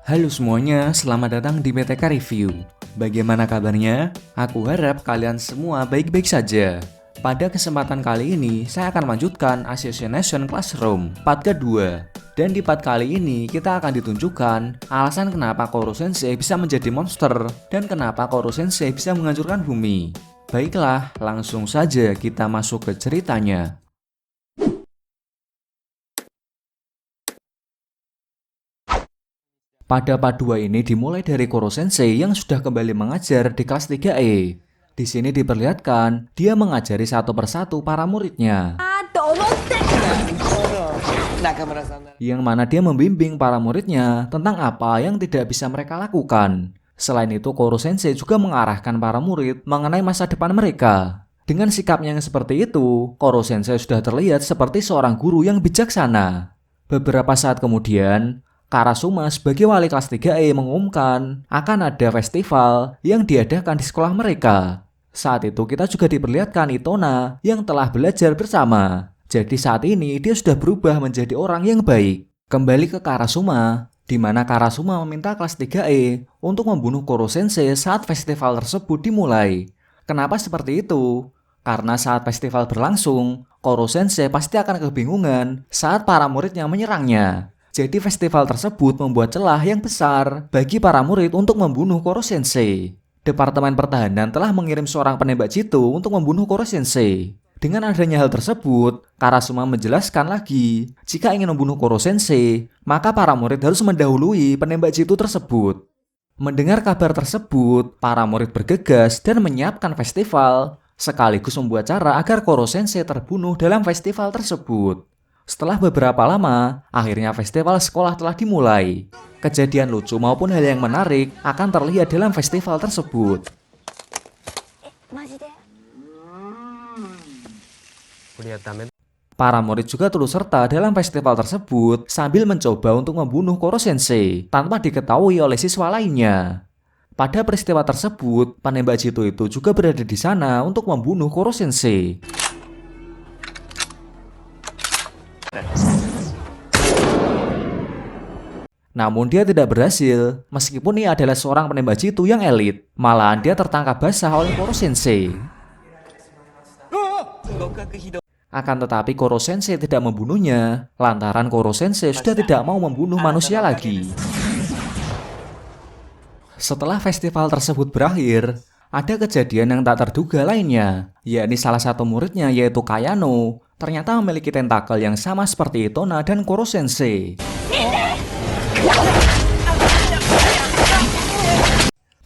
Halo semuanya, selamat datang di BTK Review. Bagaimana kabarnya? Aku harap kalian semua baik-baik saja. Pada kesempatan kali ini, saya akan melanjutkan Assassination Classroom part kedua. Dan di part kali ini, kita akan ditunjukkan alasan kenapa Koro Sensei bisa menjadi monster dan kenapa Koro Sensei bisa menghancurkan bumi. Baiklah, langsung saja kita masuk ke ceritanya. Pada part 2 ini dimulai dari Koro Sensei yang sudah kembali mengajar di kelas 3E. Di sini diperlihatkan dia mengajari satu persatu para muridnya. Yang mana dia membimbing para muridnya tentang apa yang tidak bisa mereka lakukan. Selain itu, Koro Sensei juga mengarahkan para murid mengenai masa depan mereka. Dengan sikapnya yang seperti itu, Koro Sensei sudah terlihat seperti seorang guru yang bijaksana. Beberapa saat kemudian, Karasuma sebagai wali kelas 3E mengumumkan akan ada festival yang diadakan di sekolah mereka. Saat itu kita juga diperlihatkan Itona yang telah belajar bersama. Jadi saat ini dia sudah berubah menjadi orang yang baik. Kembali ke Karasuma, di mana Karasuma meminta kelas 3E untuk membunuh Koro Sensei saat festival tersebut dimulai. Kenapa seperti itu? Karena saat festival berlangsung, Koro Sensei pasti akan kebingungan saat para muridnya menyerangnya. Jadi festival tersebut membuat celah yang besar bagi para murid untuk membunuh Koro Sensei. Departemen Pertahanan telah mengirim seorang penembak jitu untuk membunuh Koro Sensei. Dengan adanya hal tersebut, Karasuma menjelaskan lagi, jika ingin membunuh Koro Sensei, maka para murid harus mendahului penembak jitu tersebut. Mendengar kabar tersebut, para murid bergegas dan menyiapkan festival, sekaligus membuat cara agar Koro Sensei terbunuh dalam festival tersebut. Setelah beberapa lama, akhirnya festival sekolah telah dimulai. Kejadian lucu maupun hal yang menarik akan terlihat dalam festival tersebut. Para murid juga turut serta dalam festival tersebut sambil mencoba untuk membunuh Koro Sensei tanpa diketahui oleh siswa lainnya. Pada peristiwa tersebut, penembak jitu itu juga berada di sana untuk membunuh Koro Sensei. Namun dia tidak berhasil, meskipun ia adalah seorang penembak jitu yang elit. Malahan dia tertangkap basah oleh Koro Sensei. Akan tetapi Koro Sensei tidak membunuhnya, lantaran Koro Sensei sudah tidak mau membunuh manusia lagi. Setelah festival tersebut berakhir, ada kejadian yang tak terduga lainnya, yakni salah satu muridnya yaitu Kayano ternyata memiliki tentakel yang sama seperti Itona dan Koro Sensei.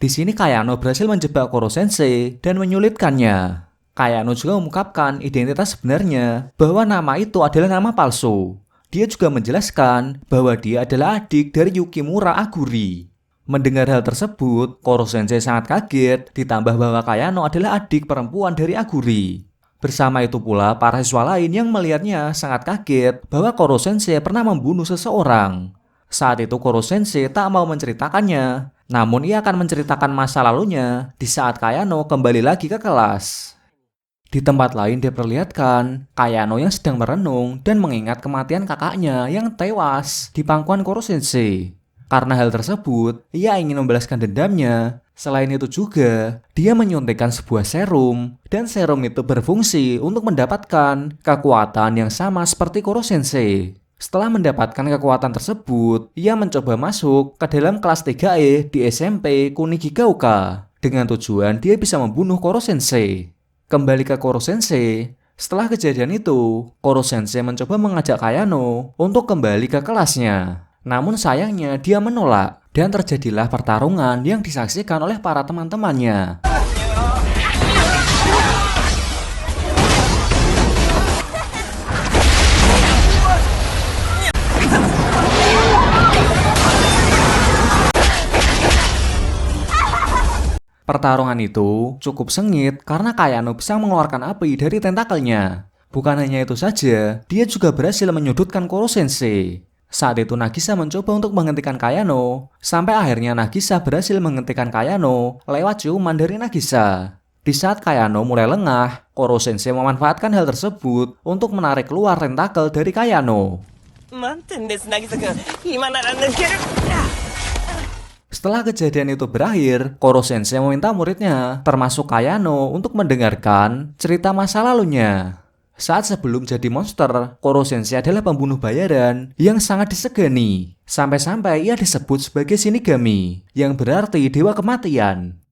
Di sini Kayano berhasil menjebak Koro Sensei dan menyulitkannya. Kayano juga mengungkapkan identitas sebenarnya bahwa nama itu adalah nama palsu. Dia juga menjelaskan bahwa dia adalah adik dari Yukimura Aguri. Mendengar hal tersebut, Koro Sensei sangat kaget, ditambah bahwa Kayano adalah adik perempuan dari Aguri. Bersama itu pula, para siswa lain yang melihatnya sangat kaget bahwa Koro Sensei pernah membunuh seseorang. Saat itu Koro Sensei tak mau menceritakannya, namun ia akan menceritakan masa lalunya di saat Kayano kembali lagi ke kelas. Di tempat lain diperlihatkan Kayano yang sedang merenung dan mengingat kematian kakaknya yang tewas di pangkuan Koro Sensei. Karena hal tersebut, ia ingin membalaskan dendamnya. Selain itu juga, dia menyuntikkan sebuah serum, dan serum itu berfungsi untuk mendapatkan kekuatan yang sama seperti Koro Sensei. Setelah mendapatkan kekuatan tersebut, ia mencoba masuk ke dalam kelas 3E di SMP Kunigigauka dengan tujuan dia bisa membunuh Koro Sensei. Kembali ke Koro Sensei, setelah kejadian itu, Koro Sensei mencoba mengajak Kayano untuk kembali ke kelasnya. Namun sayangnya dia menolak dan terjadilah pertarungan yang disaksikan oleh para teman-temannya. Pertarungan itu cukup sengit karena Kayano bisa mengeluarkan api dari tentakelnya. Bukan hanya itu saja, dia juga berhasil menyudutkan Koro Sensei. Saat itu Nagisa mencoba untuk menghentikan Kayano, sampai akhirnya Nagisa berhasil menghentikan Kayano lewat ciuman dari Nagisa. Di saat Kayano mulai lengah, Koro Sensei memanfaatkan hal tersebut untuk menarik keluar tentakel dari Kayano. Setelah kejadian itu berakhir, Koro Sensei meminta muridnya, termasuk Kayano, untuk mendengarkan cerita masa lalunya. Saat sebelum jadi monster, Koro Sensei adalah pembunuh bayaran yang sangat disegani. Sampai-sampai ia disebut sebagai Shinigami, yang berarti dewa kematian.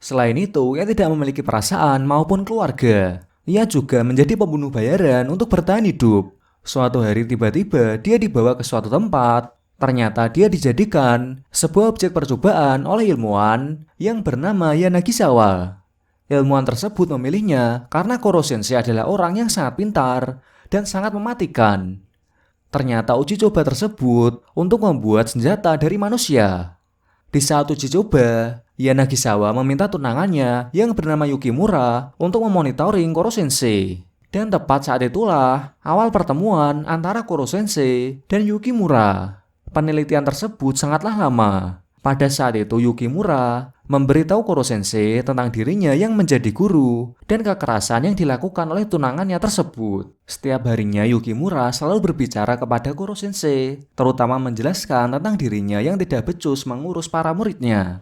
Selain itu, ia tidak memiliki perasaan maupun keluarga. Ia juga menjadi pembunuh bayaran untuk bertahan hidup. Suatu hari tiba-tiba dia dibawa ke suatu tempat. Ternyata dia dijadikan sebuah objek percobaan oleh ilmuwan yang bernama Yanagisawa. Ilmuwan tersebut memilihnya karena Koro Sensei adalah orang yang sangat pintar dan sangat mematikan. Ternyata uji coba tersebut untuk membuat senjata dari manusia. Di saat uji coba, Yanagisawa meminta tunangannya yang bernama Yukimura untuk memonitoring Koro Sensei. Dan tepat saat itulah awal pertemuan antara Koro Sensei dan Yukimura. Penelitian tersebut sangatlah lama. Pada saat itu Yukimura memberitahu Koro Sensei tentang dirinya yang menjadi guru dan kekerasan yang dilakukan oleh tunangannya tersebut. Setiap harinya Yukimura selalu berbicara kepada Koro Sensei, terutama menjelaskan tentang dirinya yang tidak becus mengurus para muridnya.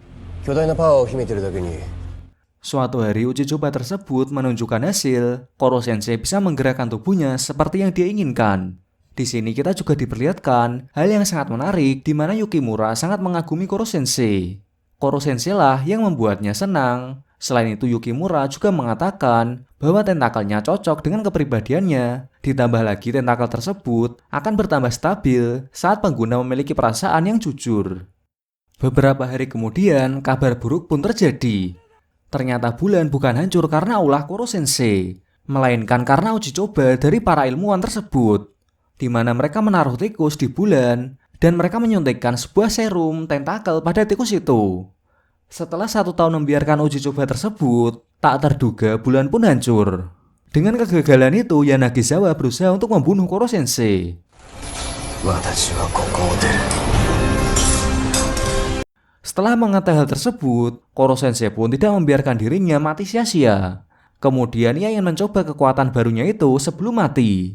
Suatu hari uji coba tersebut menunjukkan hasil, Koro Sensei bisa menggerakkan tubuhnya seperti yang dia inginkan. Di sini kita juga diperlihatkan hal yang sangat menarik di mana Yukimura sangat mengagumi Koro Sensei. Koro Sensei lah yang membuatnya senang. Selain itu Yukimura juga mengatakan bahwa tentakelnya cocok dengan kepribadiannya. Ditambah lagi tentakel tersebut akan bertambah stabil saat pengguna memiliki perasaan yang jujur. Beberapa hari kemudian kabar buruk pun terjadi. Ternyata bulan bukan hancur karena ulah Koro Sensei, melainkan karena uji coba dari para ilmuwan tersebut, di mana mereka menaruh tikus di bulan dan mereka menyuntikkan sebuah serum tentakel pada tikus itu. Setelah 1 tahun membiarkan uji coba tersebut, tak terduga bulan pun hancur. Dengan kegagalan itu, Yanagisawa berusaha untuk membunuh Koro Sensei. Setelah mengetahui hal tersebut, Koro Sensei pun tidak membiarkan dirinya mati sia-sia. Kemudian ia ingin mencoba kekuatan barunya itu sebelum mati.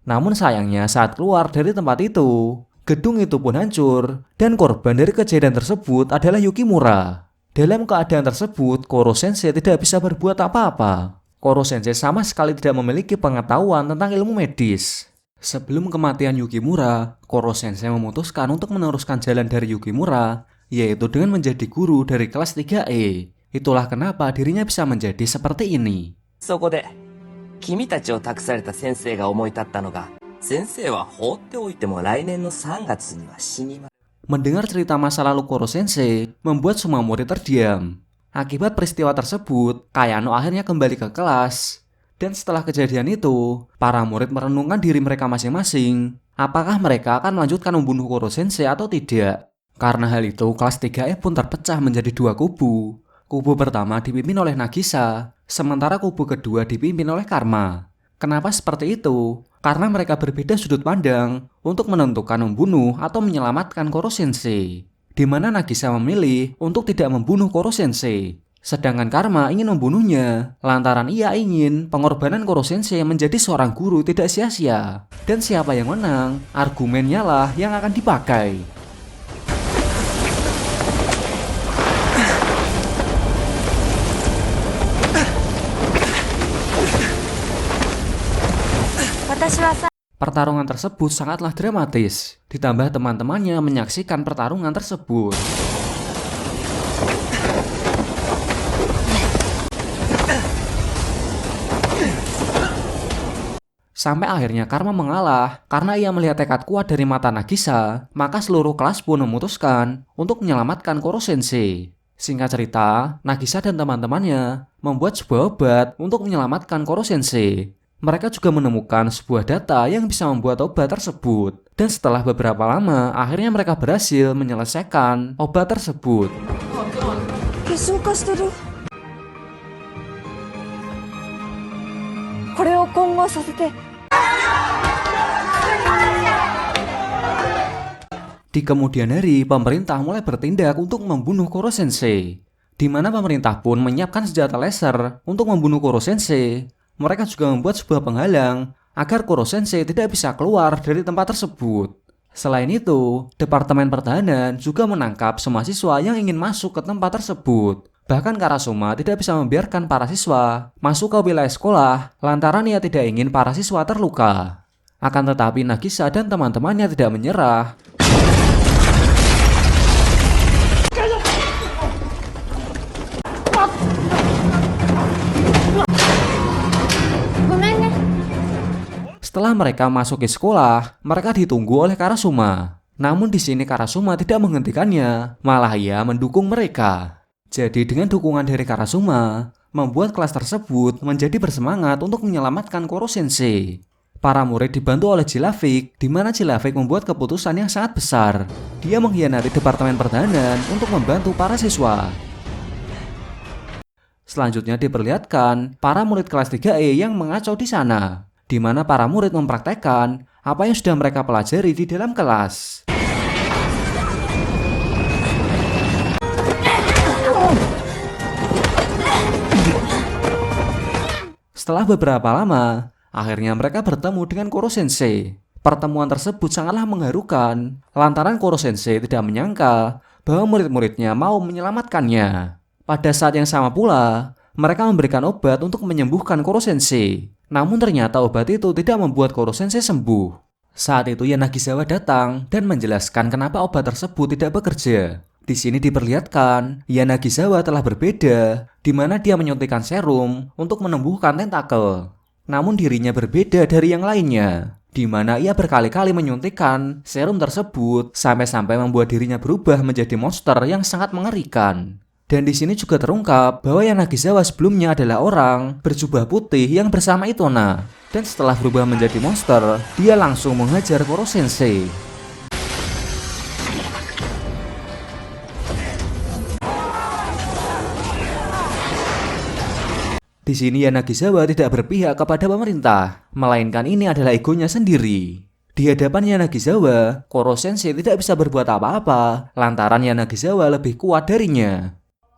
Namun sayangnya saat keluar dari tempat itu, gedung itu pun hancur dan korban dari kejadian tersebut adalah Yukimura. Dalam keadaan tersebut, Koro Sensei tidak bisa berbuat apa-apa. Koro Sensei sama sekali tidak memiliki pengetahuan tentang ilmu medis. Sebelum kematian Yukimura, Koro Sensei memutuskan untuk meneruskan jalan dari Yukimura, yaitu dengan menjadi guru dari kelas 3E. Itulah kenapa dirinya bisa menjadi seperti ini. 君たちを託された先生が思い立ったのが、先生は放っておいても来年の3月には死にます。 Mendengar cerita masa lalu Koro Sensei membuat semua murid terdiam. Akibat peristiwa tersebut, Kayano akhirnya kembali ke kelas. Dan setelah kejadian itu, para murid merenungkan diri mereka masing-masing. Apakah mereka akan melanjutkan membunuh Koro Sensei atau tidak? Karena hal itu, kelas 3E pun terpecah menjadi 2 kubu. Kubu pertama dipimpin oleh Nagisa, sementara kubu kedua dipimpin oleh Karma. Kenapa seperti itu? Karena mereka berbeda sudut pandang untuk menentukan membunuh atau menyelamatkan Koro Sensei. Di mana Nagisa memilih untuk tidak membunuh Koro Sensei, sedangkan Karma ingin membunuhnya lantaran ia ingin pengorbanan Koro Sensei menjadi seorang guru tidak sia-sia. Dan siapa yang menang, argumennya lah yang akan dipakai. Pertarungan tersebut sangatlah dramatis, ditambah teman-temannya menyaksikan pertarungan tersebut. Sampai akhirnya Karma mengalah karena ia melihat tekad kuat dari mata Nagisa, maka seluruh kelas pun memutuskan untuk menyelamatkan Koro Sensei. Singkat cerita, Nagisa dan teman-temannya membuat sebuah obat untuk menyelamatkan Koro Sensei. Mereka juga menemukan sebuah data yang bisa membuat obat tersebut. Dan setelah beberapa lama, akhirnya mereka berhasil menyelesaikan obat tersebut. Di kemudian hari, pemerintah mulai bertindak untuk membunuh Koro Sensei. Di mana pemerintah pun menyiapkan senjata laser untuk membunuh Koro Sensei. Mereka juga membuat sebuah penghalang agar Koro Sensei tidak bisa keluar dari tempat tersebut. Selain itu, Departemen Pertahanan juga menangkap semua siswa yang ingin masuk ke tempat tersebut. Bahkan Karasuma tidak bisa membiarkan para siswa masuk ke wilayah sekolah lantaran ia tidak ingin para siswa terluka. Akan tetapi Nagisa dan teman-temannya tidak menyerah. Setelah mereka masuk ke sekolah, mereka ditunggu oleh Karasuma. Namun di sini Karasuma tidak menghentikannya, malah ia mendukung mereka. Jadi dengan dukungan dari Karasuma, membuat kelas tersebut menjadi bersemangat untuk menyelamatkan Koro Sensei. Para murid dibantu oleh Jilavik, di mana Jilavik membuat keputusan yang sangat besar. Dia mengkhianati Departemen Pertahanan untuk membantu para siswa. Selanjutnya diperlihatkan para murid kelas 3E yang mengacau di sana, di mana para murid mempraktekkan apa yang sudah mereka pelajari di dalam kelas. Setelah beberapa lama, akhirnya mereka bertemu dengan Koro Sensei. Pertemuan tersebut sangatlah mengharukan, lantaran Koro Sensei tidak menyangka bahwa murid-muridnya mau menyelamatkannya. Pada saat yang sama pula, mereka memberikan obat untuk menyembuhkan Koro Sensei. Namun ternyata obat itu tidak membuat Koro Sensei sembuh. Saat itu Yanagisawa datang dan menjelaskan kenapa obat tersebut tidak bekerja. Di sini diperlihatkan Yanagisawa telah berbeda, di mana dia menyuntikkan serum untuk menumbuhkan tentakel. Namun dirinya berbeda dari yang lainnya, di mana ia berkali-kali menyuntikkan serum tersebut sampai-sampai membuat dirinya berubah menjadi monster yang sangat mengerikan. Dan di sini juga terungkap bahwa Yanagisawa sebelumnya adalah orang berjubah putih yang bersama Itona. Dan setelah berubah menjadi monster, dia langsung menghajar Koro Sensei. Di sini Yanagisawa tidak berpihak kepada pemerintah, melainkan ini adalah egonya sendiri. Di hadapan Yanagisawa, Koro Sensei tidak bisa berbuat apa-apa, lantaran Yanagisawa lebih kuat darinya.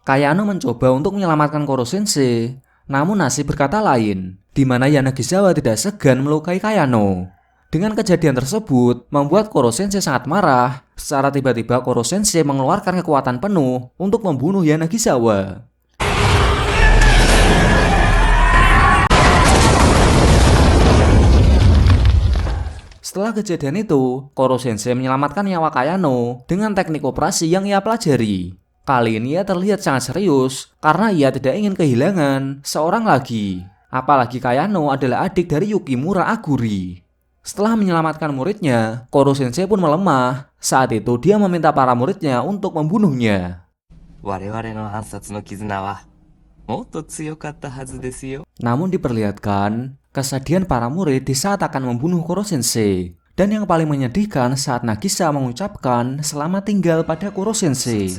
Kayano mencoba untuk menyelamatkan Koro Sensei, namun nasib berkata lain, di mana Yanagisawa tidak segan melukai Kayano. Dengan kejadian tersebut, membuat Koro Sensei sangat marah. Secara tiba-tiba Koro Sensei mengeluarkan kekuatan penuh untuk membunuh Yanagisawa. Setelah kejadian itu, Koro Sensei menyelamatkan nyawa Kayano dengan teknik operasi yang ia pelajari. Kali ini ia terlihat sangat serius karena ia tidak ingin kehilangan seorang lagi. Apalagi Kayano adalah adik dari Yukimura Aguri. Setelah menyelamatkan muridnya, Koro Sensei pun melemah. Saat itu dia meminta para muridnya untuk membunuhnya. Namun diperlihatkan kesedihan para murid di saat akan membunuh Koro Sensei. Dan yang paling menyedihkan saat Nagisa mengucapkan selamat tinggal pada Koro Sensei.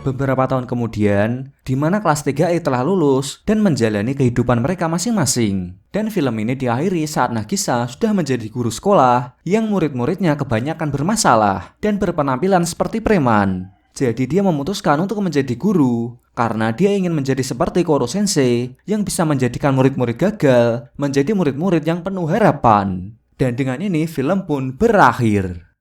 Beberapa tahun kemudian, di mana kelas 3E telah lulus dan menjalani kehidupan mereka masing-masing. Dan film ini diakhiri saat Nagisa sudah menjadi guru sekolah yang murid-muridnya kebanyakan bermasalah dan berpenampilan seperti preman. Jadi dia memutuskan untuk menjadi guru karena dia ingin menjadi seperti Koro Sensei yang bisa menjadikan murid-murid gagal menjadi murid-murid yang penuh harapan. Dan dengan ini film pun berakhir.